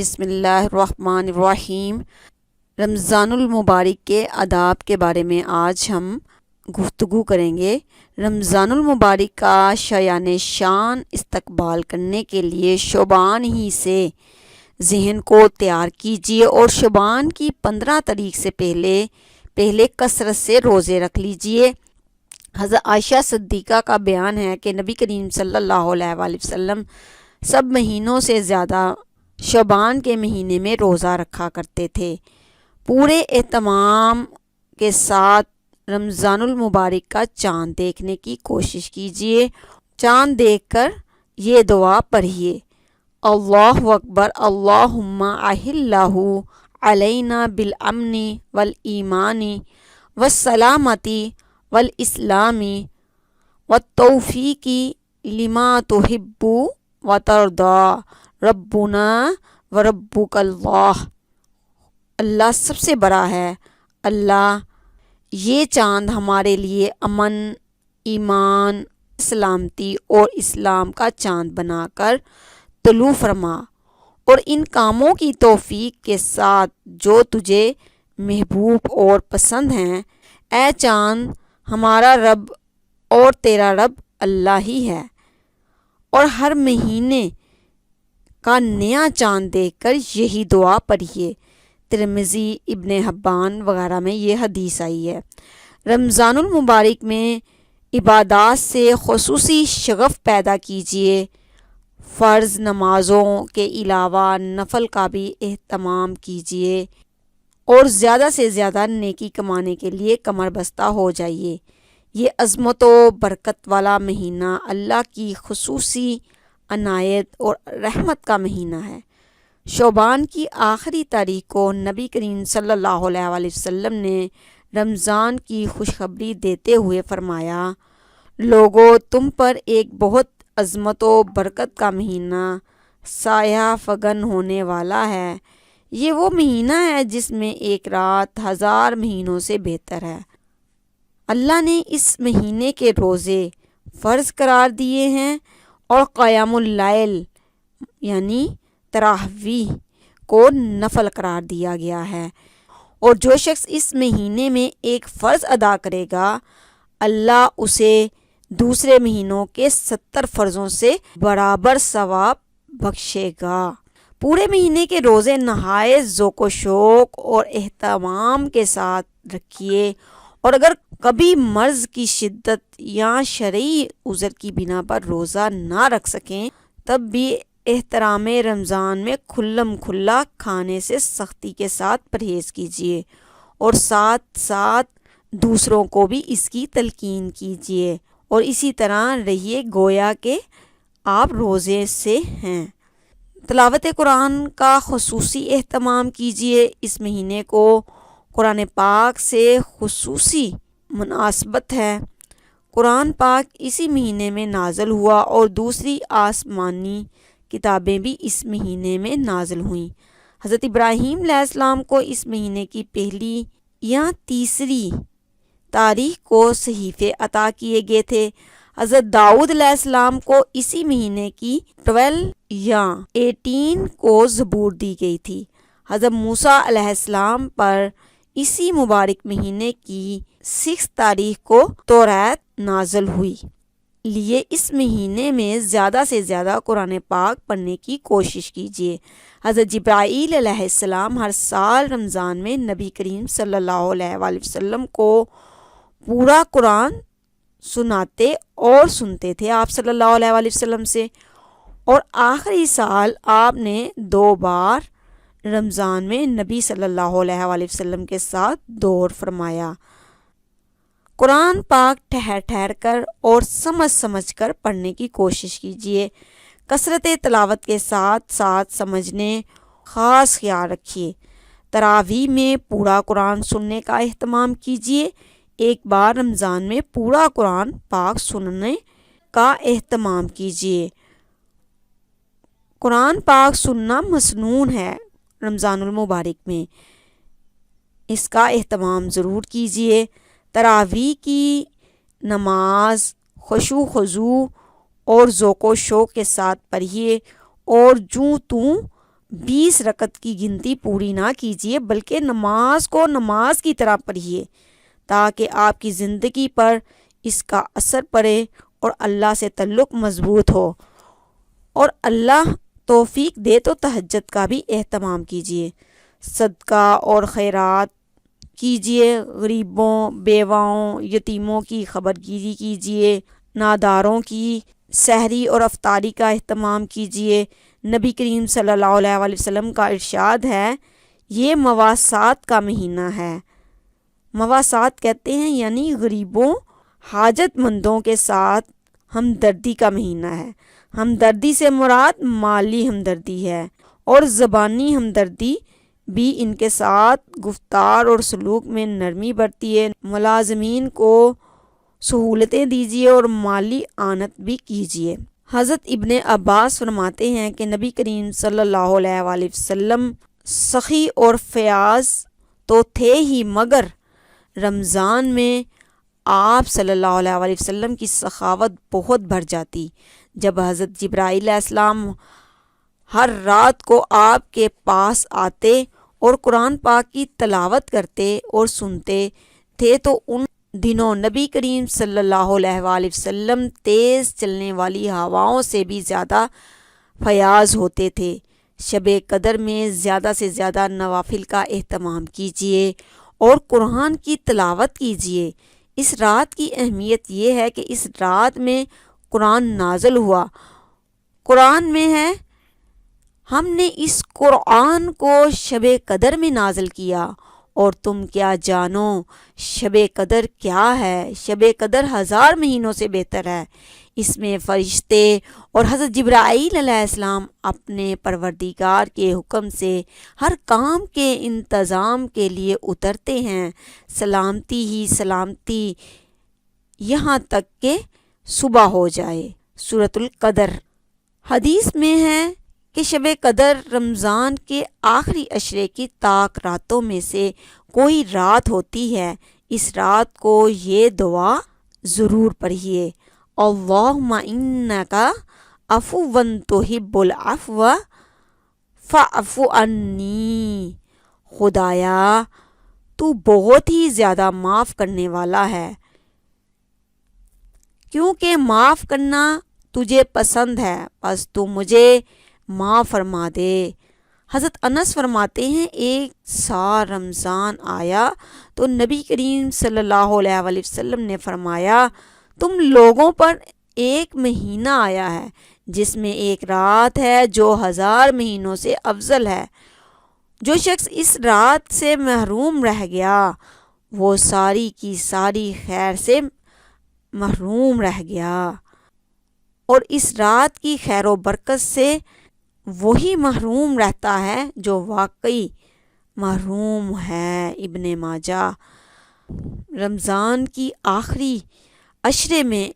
بسم اللہ الرحمن الرحیم۔ رمضان المبارک کے آداب کے بارے میں آج ہم گفتگو کریں گے۔ رمضان المبارک کا شایان شان استقبال کرنے کے لیے شعبان ہی سے ذہن کو تیار کیجیے اور شعبان کی 15 تاریخ سے پہلے کثرت سے روزے رکھ لیجیے۔ حضرت عائشہ صدیقہ کا بیان ہے کہ نبی کریم صلی اللہ علیہ وآلہ وسلم سب مہینوں سے زیادہ شعبان کے مہینے میں روزہ رکھا کرتے تھے۔ پورے اہتمام کے ساتھ رمضان المبارک کا چاند دیکھنے کی کوشش کیجیے۔ چاند دیکھ کر یہ دعا پڑھیے: اللہ اکبر، اللہم احلہ علینا بالامن والایمان والسلامتی والاسلام والتوفیق لما تحب وترضى ربنا وربک اللہ۔ اللہ سب سے بڑا ہے۔ اللہ یہ چاند ہمارے لیے امن، ایمان، سلامتی اور اسلام کا چاند بنا کر طلوع فرما اور ان کاموں کی توفیق کے ساتھ جو تجھے محبوب اور پسند ہیں۔ اے چاند، ہمارا رب اور تیرا رب اللہ ہی ہے۔ اور ہر مہینے کا نیا چاند دیکھ کر یہی دعا پڑھیے۔ ترمذی، ابن حبان وغیرہ میں یہ حدیث آئی ہے۔ رمضان المبارک میں عبادات سے خصوصی شغف پیدا کیجیے۔ فرض نمازوں کے علاوہ نفل کا بھی اہتمام کیجیے اور زیادہ سے زیادہ نیکی کمانے کے لیے کمر بستہ ہو جائیے۔ یہ عظمت و برکت والا مہینہ اللہ کی خصوصی عنایت اور رحمت کا مہینہ ہے۔ شعبان کی آخری تاریخ کو نبی کریم صلی اللہ علیہ وآلہ وسلم نے رمضان کی خوشخبری دیتے ہوئے فرمایا: لوگو، تم پر ایک بہت عظمت و برکت کا مہینہ سایہ فگن ہونے والا ہے۔ یہ وہ مہینہ ہے جس میں ایک رات 1000 مہینوں سے بہتر ہے۔ اللہ نے اس مہینے کے روزے فرض قرار دیے ہیں اور قیام اللیل یعنی تراویح کو نفل قرار دیا گیا ہے، اور جو شخص اس مہینے میں ایک فرض ادا کرے گا اللہ اسے دوسرے مہینوں کے 70 فرضوں سے برابر ثواب بخشے گا۔ پورے مہینے کے روزے نہایت ذوق و شوق اور اہتمام کے ساتھ رکھیے، اور اگر کبھی مرض کی شدت یا شرعی عذر کی بنا پر روزہ نہ رکھ سکیں تب بھی احترام رمضان میں کھلم کھلا کھانے سے سختی کے ساتھ پرہیز کیجیے، اور ساتھ ساتھ دوسروں کو بھی اس کی تلقین کیجیے، اور اسی طرح رہیے گویا کہ آپ روزے سے ہیں۔ تلاوت قرآن کا خصوصی اہتمام کیجیے۔ اس مہینے کو قرآن پاک سے خصوصی مناسبت ہے۔ قرآن پاک اسی مہینے میں نازل ہوا اور دوسری آسمانی کتابیں بھی اس مہینے میں نازل ہوئیں۔ حضرت ابراہیم علیہ السلام کو اس مہینے کی پہلی یا تیسری تاریخ کو صحیفے عطا کیے گئے تھے۔ حضرت داؤد علیہ السلام کو اسی مہینے کی 12 یا 18 کو زبور دی گئی تھی۔ حضرت موسیٰ علیہ السلام پر اسی مبارک مہینے کی 6 تاریخ کو توریت نازل ہوئی۔ لیے اس مہینے میں زیادہ سے زیادہ قرآن پاک پڑھنے کی کوشش کیجیے۔ حضرت جبرائیل علیہ السلام ہر سال رمضان میں نبی کریم صلی اللہ علیہ وآلہ وسلم کو پورا قرآن سناتے اور سنتے تھے آپ صلی اللہ علیہ وآلہ وسلم سے، اور آخری سال آپ نے 2 بار رمضان میں نبی صلی اللہ علیہ وآلہ وسلم کے ساتھ دور فرمایا۔ قرآن پاک ٹھہر ٹھہر کر اور سمجھ سمجھ کر پڑھنے کی کوشش کیجیے۔ کثرت تلاوت کے ساتھ ساتھ سمجھنے خاص خیال رکھیے۔ تراویح میں پورا قرآن سننے کا اہتمام کیجیے۔ ایک بار رمضان میں پورا قرآن پاک سننے کا اہتمام کیجیے۔ قرآن پاک سننا مسنون ہے رمضان المبارک میں، اس کا اہتمام ضرور کیجیے۔ تراویح کی نماز خشوع خضوع اور ذوق و شوق کے ساتھ پڑھیے، اور جوں توں 20 رکعت کی گنتی پوری نہ کیجیے بلکہ نماز کو نماز کی طرح پڑھیے تاکہ آپ کی زندگی پر اس کا اثر پڑے اور اللہ سے تعلق مضبوط ہو۔ اور اللہ توفیق دے تو تہجد کا بھی اہتمام کیجیے، صدقہ اور خیرات کیجیے، غریبوں، بیواؤں، یتیموں کی خبرگیری کیجیے، ناداروں کی سحری اور افطاری کا اہتمام کیجیے۔ نبی کریم صلی اللہ علیہ وآلہ وسلم کا ارشاد ہے، یہ مواسات کا مہینہ ہے۔ مواسات کہتے ہیں یعنی غریبوں، حاجت مندوں کے ساتھ ہمدردی کا مہینہ ہے۔ ہمدردی سے مراد مالی ہمدردی ہے اور زبانی ہمدردی بھی ان کے ساتھ گفتار اور سلوک میں نرمی برتی ہے۔ ملازمین کو سہولتیں دیجیے اور مالی اعانت بھی کیجیے۔ حضرت ابن عباس فرماتے ہیں کہ نبی کریم صلی اللہ علیہ وآلہ وسلم سخی اور فیاض تو تھے ہی، مگر رمضان میں آپ صلی اللہ علیہ وآلہ وسلم کی سخاوت بہت بڑھ جاتی۔ جب حضرت جبرائیل علیہ السلام ہر رات کو آپ کے پاس آتے اور قرآن پاک کی تلاوت کرتے اور سنتے تھے تو ان دنوں نبی کریم صلی اللہ علیہ وآلہ وسلم تیز چلنے والی ہواؤں سے بھی زیادہ فیاض ہوتے تھے۔ شب قدر میں زیادہ سے زیادہ نوافل کا اہتمام کیجیے اور قرآن کی تلاوت کیجیے۔ اس رات کی اہمیت یہ ہے کہ اس رات میں قرآن نازل ہوا۔ قرآن میں ہے، ہم نے اس قرآن کو شب قدر میں نازل کیا اور تم کیا جانو شب قدر کیا ہے؟ شب قدر 1000 مہینوں سے بہتر ہے۔ اس میں فرشتے اور حضرت جبرائیل علیہ السلام اپنے پروردگار کے حکم سے ہر کام کے انتظام کے لیے اترتے ہیں، سلامتی ہی سلامتی یہاں تک کہ صبح ہو جائے۔ سورۃ القدر۔ حدیث میں ہے کہ شب قدر رمضان کے آخری عشرے کی طاق راتوں میں سے کوئی رات ہوتی ہے۔ اس رات کو یہ دعا ضرور پڑھیے، اللہم انک عفو تحب العفو فاعف عنی۔ خدایا تو بہت ہی زیادہ معاف کرنے والا ہے، کیونکہ معاف کرنا تجھے پسند ہے، بس تو مجھے معاف فرما دے۔ حضرت انس فرماتے ہیں، ایک سال رمضان آیا تو نبی کریم صلی اللہ علیہ وآلہ وسلم نے فرمایا، تم لوگوں پر ایک مہینہ آیا ہے جس میں ایک رات ہے جو 1000 مہینوں سے افضل ہے۔ جو شخص اس رات سے محروم رہ گیا وہ ساری کی ساری خیر سے محروم رہ گیا، اور اس رات کی خیر و برکت سے وہی محروم رہتا ہے جو واقعی محروم ہے۔ ابن ماجہ۔ رمضان کی آخری عشرے میں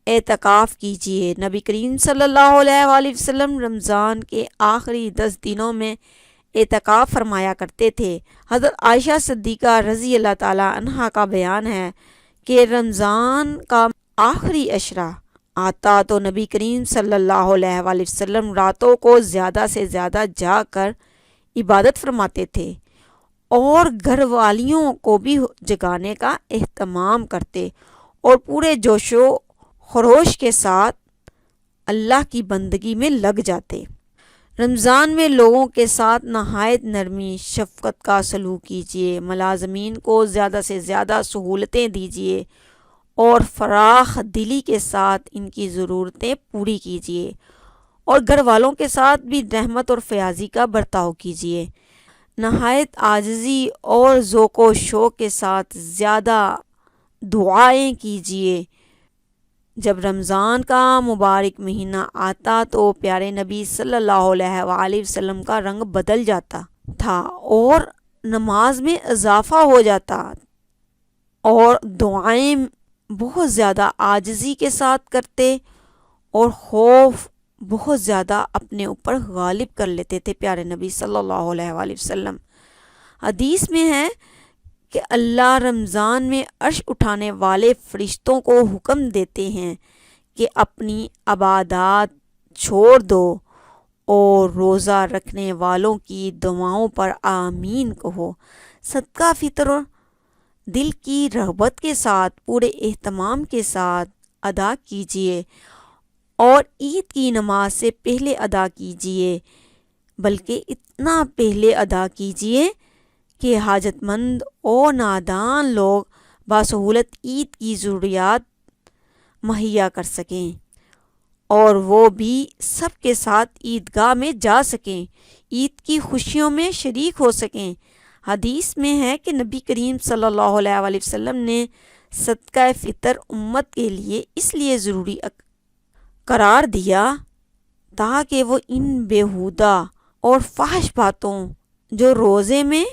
اعتکاف کیجیے۔ نبی کریم صلی اللہ علیہ وآلہ وسلم رمضان کے آخری 10 دنوں میں اعتکاف فرمایا کرتے تھے۔ حضرت عائشہ صدیقہ رضی اللہ تعالی عنہا کا بیان ہے کہ رمضان کا آخری عشرہ آتا تو نبی کریم صلی اللہ علیہ وآلہ وسلم راتوں کو زیادہ سے زیادہ جاگ کر عبادت فرماتے تھے اور گھر والیوں کو بھی جگانے کا اہتمام کرتے اور پورے جوش و خروش کے ساتھ اللہ کی بندگی میں لگ جاتے۔ رمضان میں لوگوں کے ساتھ نہایت نرمی شفقت کا سلوک کیجیے، ملازمین کو زیادہ سے زیادہ سہولتیں دیجیے اور فراخ دلی کے ساتھ ان کی ضرورتیں پوری کیجیے، اور گھر والوں کے ساتھ بھی رحمت اور فیاضی کا برتاؤ کیجیے۔ نہایت عاجزی اور ذوق و شوق کے ساتھ زیادہ دعائیں کیجیے۔ جب رمضان کا مبارک مہینہ آتا تو پیارے نبی صلی اللہ علیہ وآلہ وسلم کا رنگ بدل جاتا تھا اور نماز میں اضافہ ہو جاتا اور دعائیں بہت زیادہ عاجزی کے ساتھ کرتے اور خوف بہت زیادہ اپنے اوپر غالب کر لیتے تھے پیارے نبی صلی اللہ علیہ وآلہ وسلم۔ حدیث میں ہے کہ اللہ رمضان میں عرش اٹھانے والے فرشتوں کو حکم دیتے ہیں کہ اپنی عبادات چھوڑ دو اور روزہ رکھنے والوں کی دعاؤں پر آمین کہو۔ صدقہ فطر دل کی رغبت کے ساتھ پورے اہتمام کے ساتھ ادا کیجیے اور عید کی نماز سے پہلے ادا کیجیے، بلکہ اتنا پہلے ادا کیجیے کہ حاجت مند اور نادان لوگ بسہولت عید کی ضروریات مہیا کر سکیں اور وہ بھی سب کے ساتھ عیدگاہ میں جا سکیں، عید کی خوشیوں میں شریک ہو سکیں۔ حدیث میں ہے کہ نبی کریم صلی اللہ علیہ وآلہ وسلم نے صدقہ فطر امت کے لیے اس لیے ضروری قرار دیا تاکہ وہ ان بیہودہ اور فحش باتوں جو روزے میں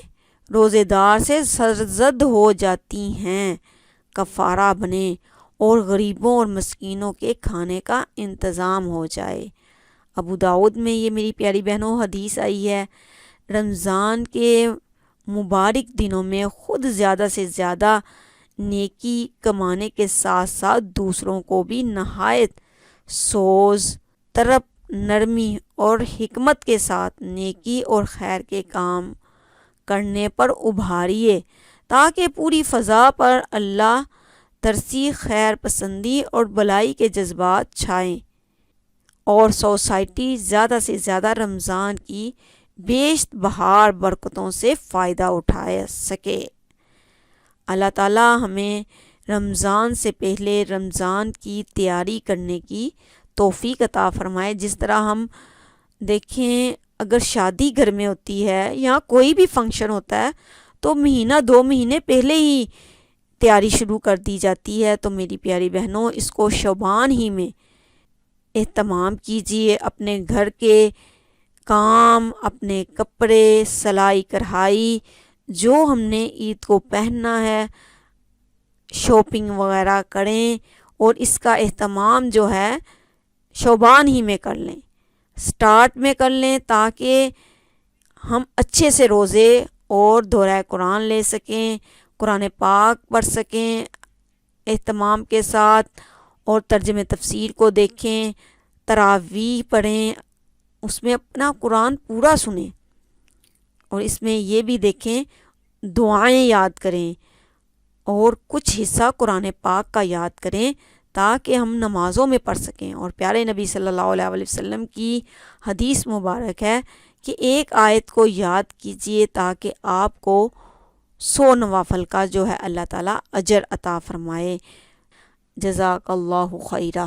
روزے دار سے سرزد ہو جاتی ہیں کفارہ بنے اور غریبوں اور مسکینوں کے کھانے کا انتظام ہو جائے۔ ابو داؤد میں یہ میری پیاری بہنوں حدیث آئی ہے، رمضان کے مبارک دنوں میں خود زیادہ سے زیادہ نیکی کمانے کے ساتھ ساتھ دوسروں کو بھی نہایت سوز طرب، نرمی اور حکمت کے ساتھ نیکی اور خیر کے کام کرنے پر ابھاریے تاکہ پوری فضا پر اللہ ترسی، خیر پسندی اور بلائی کے جذبات چھائیں اور سوسائٹی زیادہ سے زیادہ رمضان کی بیشت بہار برکتوں سے فائدہ اٹھا سکے۔ اللہ تعالی ہمیں رمضان سے پہلے رمضان کی تیاری کرنے کی توفیق عطا فرمائے۔ جس طرح ہم دیکھیں اگر شادی گھر میں ہوتی ہے یا کوئی بھی فنکشن ہوتا ہے تو مہینہ 2 مہینے پہلے ہی تیاری شروع کر دی جاتی ہے، تو میری پیاری بہنوں اس کو شعبان ہی میں اہتمام کیجیے، اپنے گھر کے کام، اپنے کپڑے، سلائی کڑھائی جو ہم نے عید کو پہننا ہے شاپنگ وغیرہ کریں اور اس کا اہتمام جو ہے شعبان ہی میں کر لیں، سٹارٹ میں کر لیں تاکہ ہم اچھے سے روزے اور دورہ قرآن لے سکیں، قرآن پاک پڑھ سکیں اہتمام کے ساتھ اور ترجمہ تفسیر کو دیکھیں، تراویح پڑھیں، اس میں اپنا قرآن پورا سنیں اور اس میں یہ بھی دیکھیں دعائیں یاد کریں اور کچھ حصہ قرآن پاک کا یاد کریں تاکہ ہم نمازوں میں پڑھ سکیں۔ اور پیارے نبی صلی اللہ علیہ وآلہ وسلم کی حدیث مبارک ہے کہ ایک آیت کو یاد کیجئے تاکہ آپ کو 100 نوافل کا جو ہے اللہ تعالیٰ اجر عطا فرمائے۔ جزاک اللہ خیرہ۔